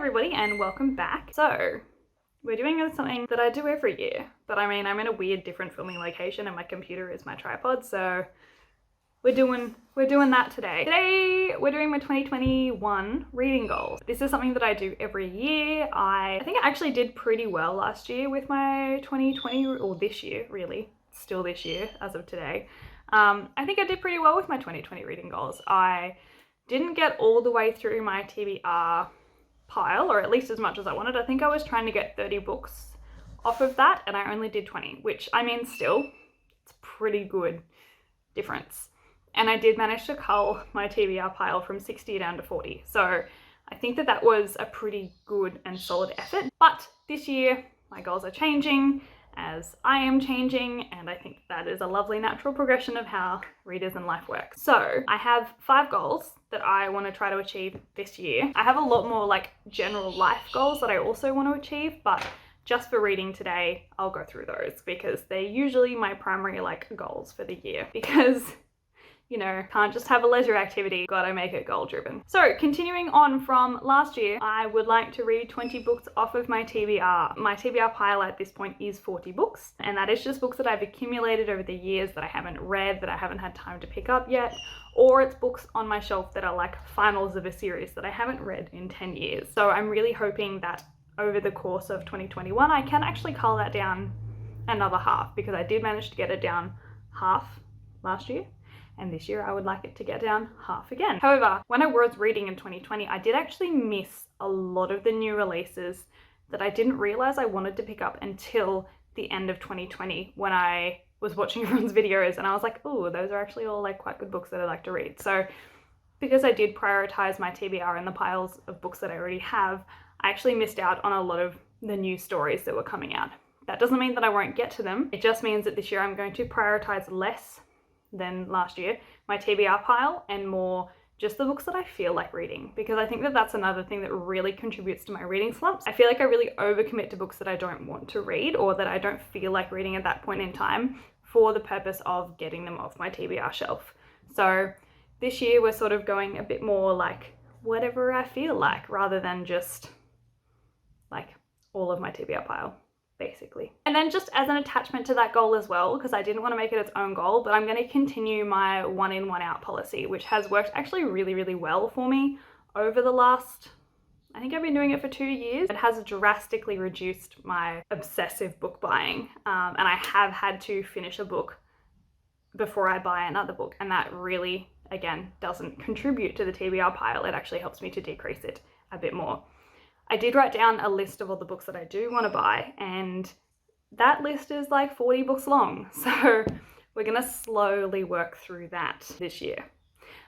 everybody and welcome back. So we're doing something that I do every year, but I mean I'm in a weird different filming location and my computer is my tripod, so we're doing that today. Today we're doing my 2021 reading goals. This is something that I do every year. I think I actually did pretty well last year with my 2020, or this year really, still this year as of today. I think I did pretty well with my 2020 reading goals. I didn't get all the way through my TBR pile, or at least as much as I wanted. I think I was trying to get 30 books off of that and I only did 20, which I mean still, it's pretty good difference. And I did manage to cull my TBR pile from 60 down to 40. So I think that that was a pretty good and solid effort. But this year, my goals are changing as I am changing, and I think that is a lovely natural progression of how readers and life works. So I have 5 goals that I want to try to achieve this year. I have a lot more like general life goals that I also want to achieve, but just for reading today, I'll go through those because they're usually my primary like goals for the year, because you know, can't just have a leisure activity, gotta make it goal driven. So continuing on from last year, I would like to read 20 books off of my TBR. My TBR pile at this point is 40 books, and that is just books that I've accumulated over the years that I haven't read, that I haven't had time to pick up yet, or it's books on my shelf that are like finals of a series that I haven't read in 10 years. So I'm really hoping that over the course of 2021, I can actually cull that down another half, because I did manage to get it down half last year. And this year I would like it to get down half again. However, when I was reading in 2020, I did actually miss a lot of the new releases that I didn't realize I wanted to pick up until the end of 2020 when I was watching everyone's videos and I was like, oh, those are actually all like quite good books that I like to read. So because I did prioritize my TBR in the piles of books that I already have, I actually missed out on a lot of the new stories that were coming out. That doesn't mean that I won't get to them. It just means that this year I'm going to prioritize less than last year, my TBR pile, and more just the books that I feel like reading, because I think that that's another thing that really contributes to my reading slumps. I feel like I really overcommit to books that I don't want to read or that I don't feel like reading at that point in time for the purpose of getting them off my TBR shelf. So this year we're sort of going a bit more like whatever I feel like, rather than just like all of my TBR pile, basically. And then just as an attachment to that goal as well, because I didn't want to make it its own goal, but I'm going to continue my 1 in 1 out policy, which has worked actually really well for me over the last, I think I've been doing it for 2 years. It has drastically reduced my obsessive book buying, and I have had to finish a book before I buy another book, and that really, again, doesn't contribute to the TBR pile. It actually helps me to decrease it a bit more. I did write down a list of all the books that I do want to buy, and that list is like 40 books long. So we're going to slowly work through that this year.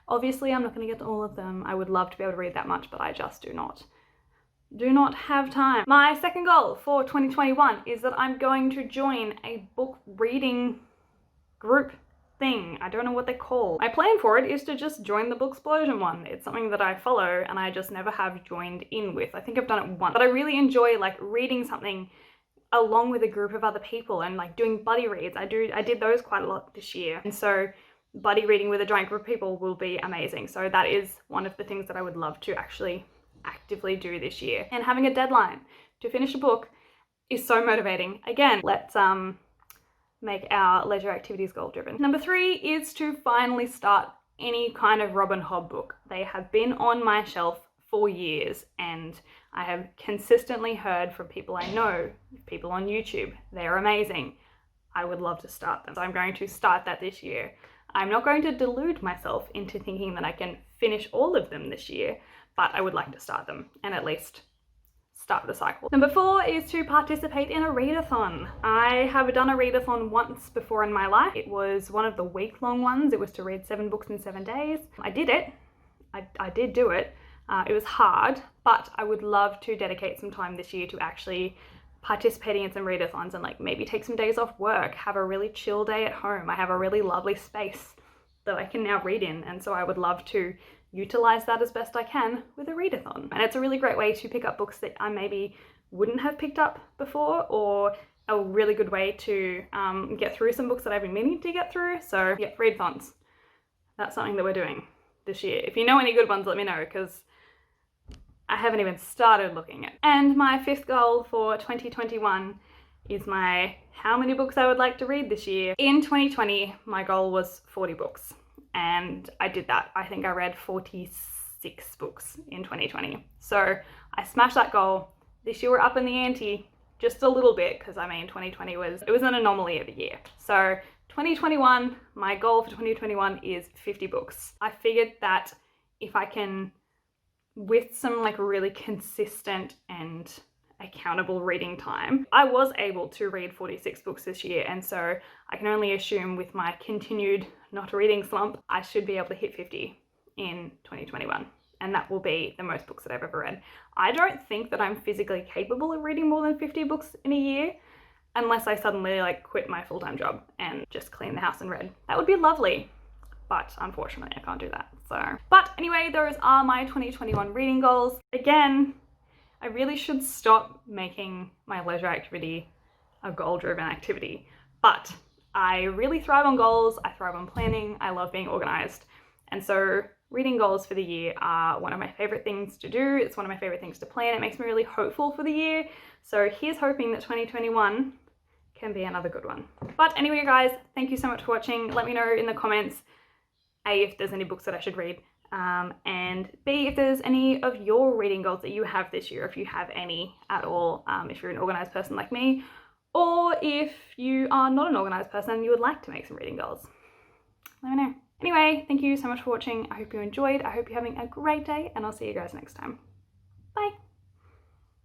Obviously, I'm not going to get to all of them. I would love to be able to read that much, but I just do not have time. My second goal for 2021 is that I'm going to join a book reading group thing. I don't know what they call. My plan for it is to just join the Booksplosion one. It's something that I follow and I just never have joined in with. I think I've done it once, but I really enjoy like reading something along with a group of other people and like doing buddy reads. I did those quite a lot this year, and so buddy reading with a giant group of people will be amazing. So that is one of the things that I would love to actually actively do this year. And having a deadline to finish a book is so motivating. Again, let's make our leisure activities goal driven. Number 3 is to finally start any kind of Robin Hobb book. They have been on my shelf for years, and I have consistently heard from people I know, people on YouTube, they're amazing. I would love to start them. So I'm going to start that this year. I'm not going to delude myself into thinking that I can finish all of them this year, but I would like to start them and at least start the cycle. Number 4 is to participate in a readathon. I have done a readathon once before in my life. It was one of the week-long ones. It was to read 7 books in 7 days. I did it. I did do it. It was hard, but I would love to dedicate some time this year to actually participating in some readathons and like maybe take some days off work, have a really chill day at home. I have a really lovely space that I can now read in, and so I would love to utilize that as best I can with a readathon. And it's a really great way to pick up books that I maybe wouldn't have picked up before, or a really good way to get through some books that I've been meaning to get through. So yeah, readathons. That's something that we're doing this year. If you know any good ones, let me know, because I haven't even started looking at. And my 5th goal for 2021 is my how many books I would like to read this year. In 2020, my goal was 40 books, and I did that. I think I read 46 books in 2020. So I smashed that goal. This year we're up in the ante just a little bit, because I mean 2020 was an anomaly of a year. So 2021, my goal for 2021 is 50 books. I figured that if I can, with some like really consistent and accountable reading time, I was able to read 46 books this year, and so I can only assume with my continued not reading slump, I should be able to hit 50 in 2021, and that will be the most books that I've ever read. I don't think that I'm physically capable of reading more than 50 books in a year, unless I suddenly like quit my full-time job and just clean the house and read. That would be lovely, but unfortunately I can't do that. But anyway, those are my 2021 reading goals. Again, I really should stop making my leisure activity a goal-driven activity, but I really thrive on goals. I thrive on planning. I love being organized. And so reading goals for the year are one of my favorite things to do. It's one of my favorite things to plan. It makes me really hopeful for the year. So here's hoping that 2021 can be another good one. But anyway, guys, thank you so much for watching. Let me know in the comments, A, if there's any books that I should read, and B, if there's any of your reading goals that you have this year, if you have any at all, if you're an organized person like me, or if you are not an organized person and you would like to make some reading goals. Let me know. Anyway, thank you so much for watching. I hope you enjoyed. I hope you're having a great day, and I'll see you guys next time. Bye.